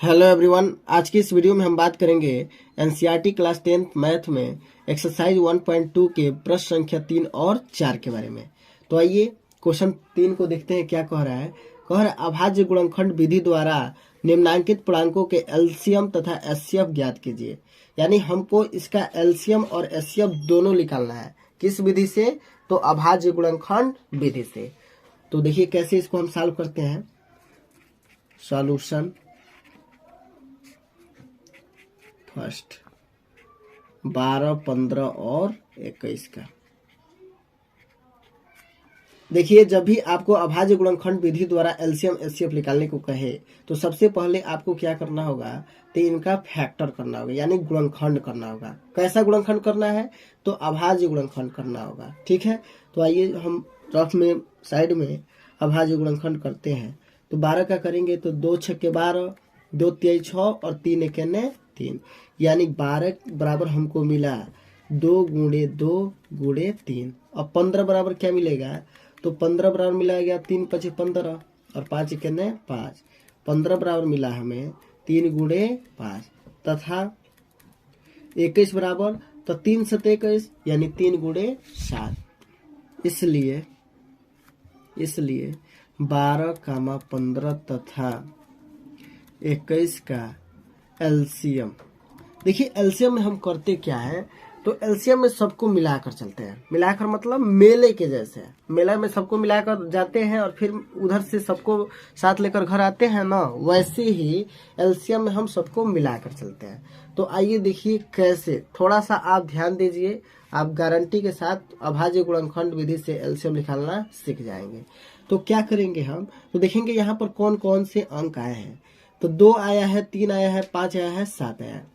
Hello everyone. आज की इस वीडियो में हम बात करेंगे एनसीईआरटी क्लास 10th मैथ में एक्सरसाइज 1.2 के प्रश्न संख्या 3 और 4 के बारे में। तो आइए क्वेश्चन 3 को देखते हैं क्या कह रहा है। कह रहा है अभाज्य गुणनखंड विधि द्वारा निम्नांकित पूर्णांकों के एलसीएम तथा एचसीएफ ज्ञात कीजिए। यानी हमको इसका एलसीएम और एचसीएफ दोनों निकालना है। किस विधि से? तो अभाज्य गुणनखंड विधि से। तो देखिए कैसे इसको हम सॉल्व करते हैं। सॉल्यूशन फर्स्ट 12, 15 और 21 का। देखिए जब भी आपको अभाज्य गुणनखंड विधि द्वारा एलसीएम एचसीएफ निकालने को कहे तो सबसे पहले आपको क्या करना होगा? तो इनका फैक्टर करना होगा, यानी गुणनखंड करना होगा। कैसा गुणनखंड करना है? तो अभाज्य गुणनखंड करना होगा। ठीक है, तो आइए हम रफ में साइड में अभाज्य गुणनखंड करते हैं। तो 12 का करेंगे तो 2 छक्के 12, 2 तिहाई 6 और 3 एके 3, यानी 12 बराबर हमको मिला 2 गुणे 2 गुणे 3। अब 15 बराबर क्या मिलेगा? तो 15 बराबर मिला गया 3 पचे 15 और 5 एके 5। 15 बराबर मिला हमें 3 गुणे 5 तथा 21 बराबर तो 3 सते 21, यानी 3 गुणे 7। इसलिए 12, 15 तथा 21 का एलसीएम। देखिए एलसीएम में हम करते क्या है? तो एलसीएम में सबको मिलाकर चलते हैं। मिलाकर मतलब मेले के जैसे, मेला में सबको मिलाकर जाते हैं और फिर उधर से सबको साथ लेकर घर आते हैं ना, वैसे ही एलसीएम में हम सबको मिलाकर चलते हैं। तो आइए देखिए कैसे, थोड़ा सा आप ध्यान दीजिए, आप गारंटी के साथ अभाज्य गुणनखंड विधि से एलसीएम निकालना सीख जाएंगे। तो क्या करेंगे हम? तो देखेंगे यहाँ पर कौन कौन से अंक आए हैं। तो 2 आया है, 3 आया है, 5 आया है, 7 आया है।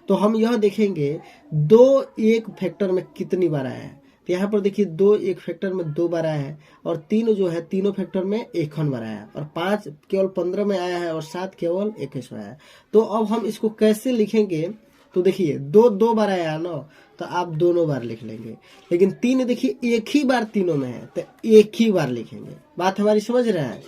तो हम यह देखेंगे 2 एक फैक्टर में कितनी बार आया है। तो यहाँ पर देखिए 2 एक फैक्टर में 2 बार आया है और 3 जो है तीनों फैक्टर में 1 बार आया है और 5 केवल 15 में आया है और 7 केवल 21 में आया है। तो अब हम इसको कैसे लिखेंगे? तो देखिए 2 बार आया है ना, तो आप दोनों बार लिख लेंगे। लेकिन 3 देखिए एक ही बार तीनों में है, तो एक ही बार लिखेंगे। बात हमारी समझ रहे हैं?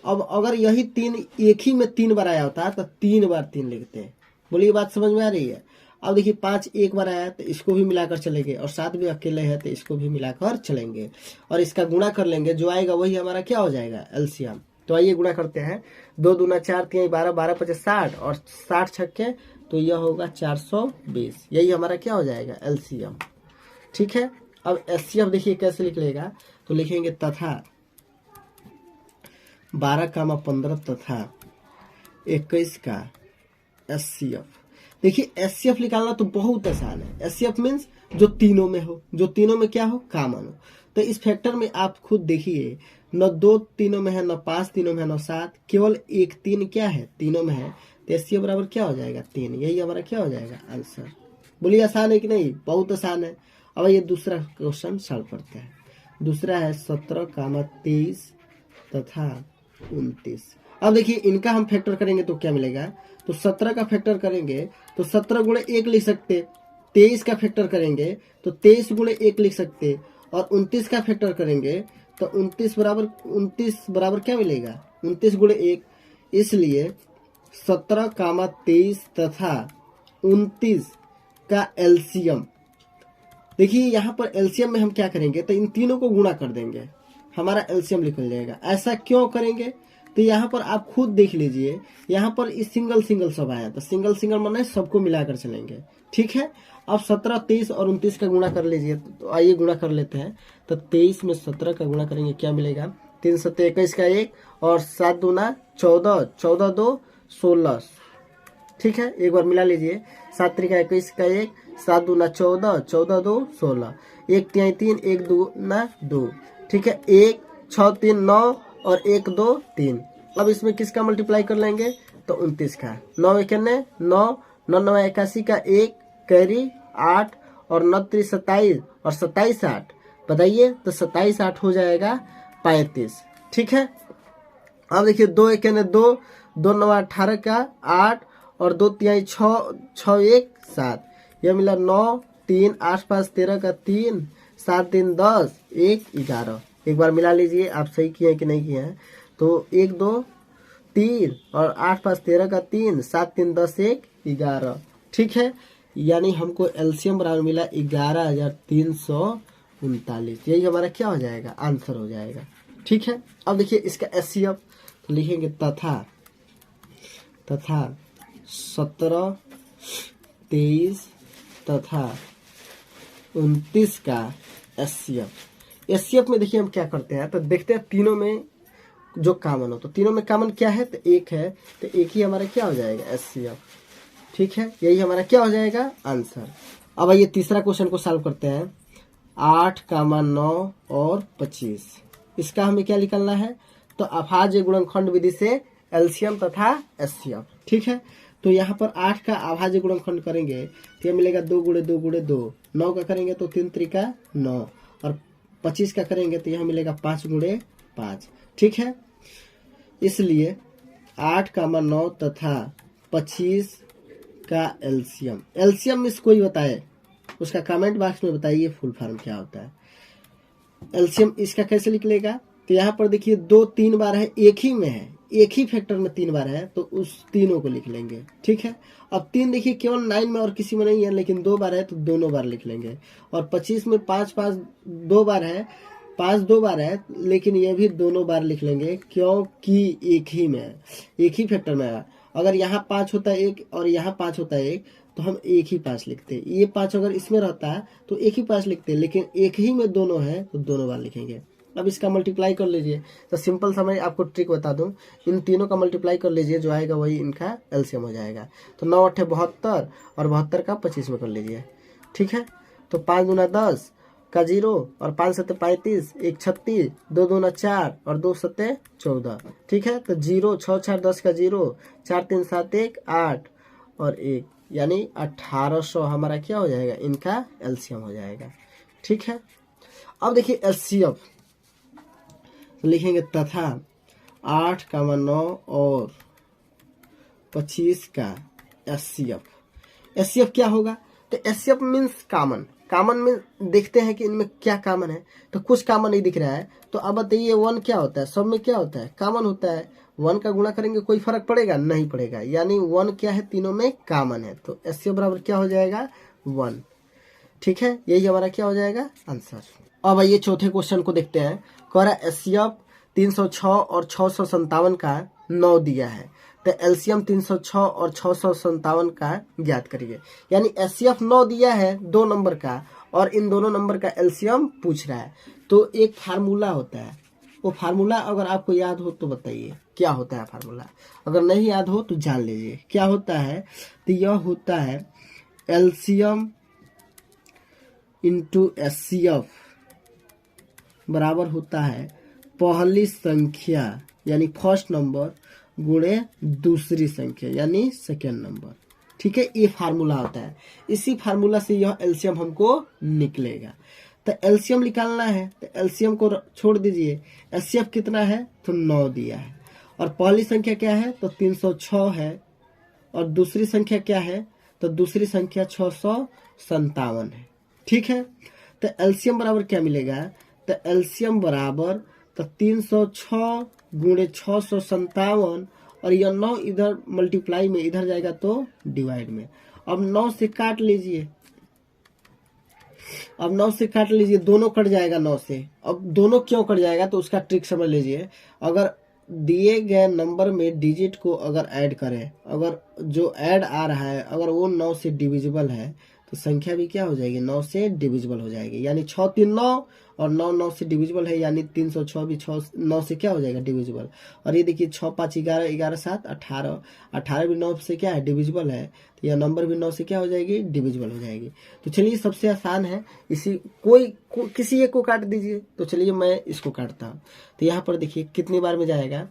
अब अगर यही 3 एक ही में 3 बार आया होता तो 3 बार 3 लिखते हैं। बोलिए बात समझ में आ रही है? अब देखिए 5 एक बार आया तो इसको भी मिलाकर चलेंगे और 7 भी अकेले है तो इसको भी मिलाकर चलेंगे और इसका गुणा कर लेंगे। जो आएगा वही हमारा क्या हो जाएगा? एलसीएम। तो आइए गुणा करते हैं। 2 दूना 4, 3 12, 12 पचे 60 और 60 छक्के, तो यह होगा 420। यही हमारा क्या हो जाएगा? एलसीएम। ठीक है, अब एचसीएफ देखिए कैसे लिख लेगा। तो लिखेंगे तथा 12, 15 तथा 21 का एचसीएफ। देखिए एचसीएफ निकालना तो बहुत आसान है। एचसीएफ मीन्स जो तीनों में हो, जो तीनों में क्या हो? कॉमन हो। तो इस फैक्टर में आप खुद देखिए, न 2 तीनों में है, न 5 तीनों में है, न 7, केवल 1 3 क्या है? तीनों में है। तो एचसीएफ बराबर क्या हो जाएगा? 3। यही हमारा क्या हो जाएगा? आंसर। बोलिए आसान है कि नहीं? बहुत आसान है। अब ये दूसरा क्वेश्चन सॉल्व करते हैं। दूसरा है 17, 23 तथा 29। अब देखिए इनका हम फैक्टर करेंगे तो क्या मिलेगा? तो 17 का फैक्टर करेंगे तो 17 गुणे 1 लिख सकते। 23 का फैक्टर करेंगे तो 23 गुणे 1 लिख सकते और 29 का फैक्टर करेंगे तो 29 बराबर क्या मिलेगा? 29 गुणे 1। इसलिए 17, 23 तथा 29 का एलसीएम। देखिए यहाँ पर एलसीएम में हम क्या करेंगे? तो इन तीनों को गुणा कर देंगे, हमारा एलसीएम निकल जाएगा। ऐसा क्यों करेंगे? तो यहाँ पर आप खुद देख लीजिए, यहाँ पर इस सिंगल सब आया, तो सिंगल माने सबको मिलाकर चलेंगे। ठीक है, अब 17, 23 और 29 का गुणा कर लीजिए। तो आइए गुणा कर लेते हैं। तो 23 में 17 का गुणा करेंगे, क्या मिलेगा? 3 सत्ते 21 का 1 और 7 दूना 14, 14 2 16। ठीक है, एक बार मिला लीजिए। 7 त्रिका 21 का 1, 7 दूना 14, 14 2 16, 1 तिहाई 3, 1 दूना 2। ठीक है, 1 6 3 9 और 1 2 3। अब इसमें किसका मल्टीप्लाई कर लेंगे? तो 29 का। 9 एके 9, 9 9 81 का 1 कैरी 8 और 9 3 27 और 27 8। बताइए, तो 27 8 हो जाएगा 35। ठीक है, अब देखिए 2 एके 2, 2 9 18 का 8 और 2 तिहाई 6, 6 1 7। यह मिला 9 3 8 5 13 का 3, 7 3 10, 1 11। एक बार मिला लीजिए, आप सही किए हैं कि नहीं किए हैं। तो 1 2 3 और 8 5 13 का 3, 7 3 10 1 11। ठीक है, यानी हमको एलसीएम बराबर मिला 11,339। यही हमारा क्या हो जाएगा, आंसर हो जाएगा। ठीक है, अब देखिए इसका एचसीएफ तो लिखेंगे तथा 17 23 तथा 29 का एचसीएफ में देखिए हम क्या करते हैं, तो देखते हैं तीनों में जो कॉमन हो। तो तीनों में कॉमन क्या है, तो एक है, तो एक ही हमारा क्या हो जाएगा, एचसीएफ। ठीक है, यही हमारा क्या हो जाएगा, आंसर। अब आइए तीसरा क्वेश्चन को सॉल्व करते हैं। 8, 9 और 25, इसका हमें क्या निकालना है, तो अभाज्य गुणनखंड विधि से एलसीएम तथा एचसीएफ। ठीक है, तो यहाँ पर 8 का अभाज्य गुणनखंड करेंगे तो यह मिलेगा 2 गुणे 2 गुणे 2। 9 का करेंगे तो 3 त्रिका 9, और 25 का करेंगे तो यह मिलेगा 5 गुणे 5। ठीक है, इसलिए 8, 9 तथा 25 का एलसीएम। एलसीएम में कोई बताए उसका कमेंट बॉक्स में बताइए फुल फॉर्म क्या होता है। एलसीएम इसका कैसे निकलेगा, तो यहाँ पर देखिए 2 3 बार है, एक ही में है, एक ही फैक्टर में 3 बार है, तो उस तीनों को लिख लेंगे। ठीक है, अब 3 देखिए केवल 9 में और किसी में नहीं है, लेकिन 2 बार है तो दोनों बार लिख लेंगे। और 25 में 5 5 2 बार है, 5 2 बार है, लेकिन ये भी दोनों बार लिख लेंगे क्योंकि एक ही में है, एक ही फैक्टर में है। अगर यहाँ 5 होता है 1 और यहाँ 5 होता है 1, तो हम एक ही 5 लिखते हैं। ये 5 अगर इसमें रहता है तो एक ही 5 लिखते हैं, लेकिन एक ही में दोनों है तो दोनों बार लिखेंगे। अब इसका मल्टीप्लाई कर लीजिए, तो सिंपल सा मैं आपको ट्रिक बता दूं, इन तीनों का मल्टीप्लाई कर लीजिए, जो आएगा वही इनका एलसीएम हो जाएगा। तो 9 8 72 और 72 का 25 में कर लीजिए। ठीक है, तो 5 दूना 10 का 0 और 5 7 35, 1 36, 2 दूना 4 और 2 7 14। ठीक है, तो 0 6 4 10 का 0, 4 3 7 1 8 और 1, यानी 1800 हमारा क्या हो जाएगा, इनका एलसीएम हो जाएगा। ठीक है, अब देखिए एचसीएफ लिखेंगे तथा 8, 9 और 25 का एचसीएफ। एचसीएफ क्या होगा, तो एचसीएफ मीन्स कॉमन। कॉमन में देखते हैं कि इनमें क्या कॉमन है, तो कुछ कॉमन नहीं दिख रहा है। तो अब बताइए 1 क्या होता है, सब में क्या होता है, कॉमन होता है। 1 का गुणा करेंगे कोई फर्क पड़ेगा, नहीं पड़ेगा, यानी 1 क्या है, तीनों में कॉमन है। तो एचसीएफ बराबर क्या हो जाएगा, 1। ठीक है, यही हमारा क्या हो जाएगा, आंसर। अब आइए चौथे क्वेश्चन को देखते हैं। कह रहा है एचसीएफ 306 और 657 का 9 दिया है, तो एलसीएम 306 और 657 का ज्ञात करिए। यानी एचसीएफ 9 दिया है 2 नंबर का, और इन दोनों नंबर का एलसीएम पूछ रहा है। तो एक फार्मूला होता है, वो फार्मूला अगर आपको याद हो तो बताइए क्या होता है फार्मूला। अगर नहीं याद हो तो जान लीजिए क्या होता है। तो यह होता है एलसीएम इंटू एचसीएफ बराबर होता है पहली संख्या यानी फर्स्ट नंबर गुणे दूसरी संख्या यानी सेकेंड नंबर। ठीक है, ये फार्मूला होता है। इसी फार्मूला से यह एलसीएम हमको निकलेगा। तो एलसीएम निकालना है, तो एलसीएम को छोड़ दीजिए। एचसीएफ कितना है, तो 9 दिया है, और पहली संख्या क्या है, तो 306 है, और दूसरी संख्या क्या है, तो दूसरी संख्या 657 है। ठीक है, तो एलसीएम बराबर क्या मिलेगा, तो एलसीएम बराबर तो 306 गुणे 657, और यह 9 इधर मल्टीप्लाई में इधर जाएगा तो डिवाइड में। अब 9 से काट लीजिए, अब 9 से काट लीजिए, दोनों कट जाएगा 9 से। अब दोनों क्यों कट जाएगा, तो उसका ट्रिक समझ लीजिए। अगर दिए गए नंबर में डिजिट को अगर ऐड करें, अगर जो ऐड आ रहा है अगर वो 9 से डिविजिबल है, तो संख्या भी क्या हो जाएगी, 9 से डिविजिबल हो जाएगी। यानी 6 3 9 और 9 9 से डिविजिबल है, यानी 306 भी 9 से क्या हो जाएगा, डिविजिबल। और ये देखिए 6 5 11 11 7 18, 18 भी 9 से क्या है, डिविजिबल है। तो यह नंबर भी 9 से क्या हो जाएगी, डिविजिबल हो जाएगी। तो चलिए सबसे आसान है, इसी किसी एक को काट दीजिए। तो चलिए मैं इसको काटता हूँ। तो यहाँ पर देखिए कितनी बार में जाएगा,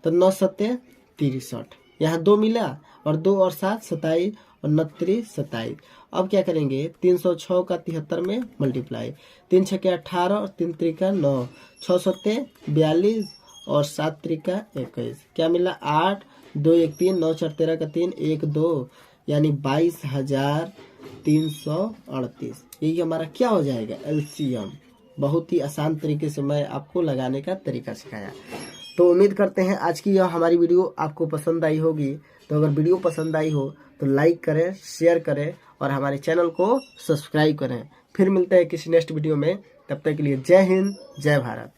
तो 9 7 63, यहाँ 2 मिला, और 2 और 7 27, और 29 27। अब क्या करेंगे, 306 का 73 में मल्टीप्लाई, 3 6 18 और 3 3 9, 6 7 42 और 7 3 21। क्या मिला, 8 2 1 3, 9 4 13 का 3 1 2, यानी 22,338। यही हमारा क्या हो जाएगा, एलसीएम। बहुत ही आसान तरीके से मैं आपको लगाने का तरीका सिखाया। तो उम्मीद करते हैं आज की यह हमारी वीडियो आपको पसंद आई होगी। तो अगर वीडियो पसंद आई हो तो लाइक करें, शेयर करें और हमारे चैनल को सब्सक्राइब करें। फिर मिलते हैं किसी नेक्स्ट वीडियो में, तब तक के लिए जय हिंद, जय भारत।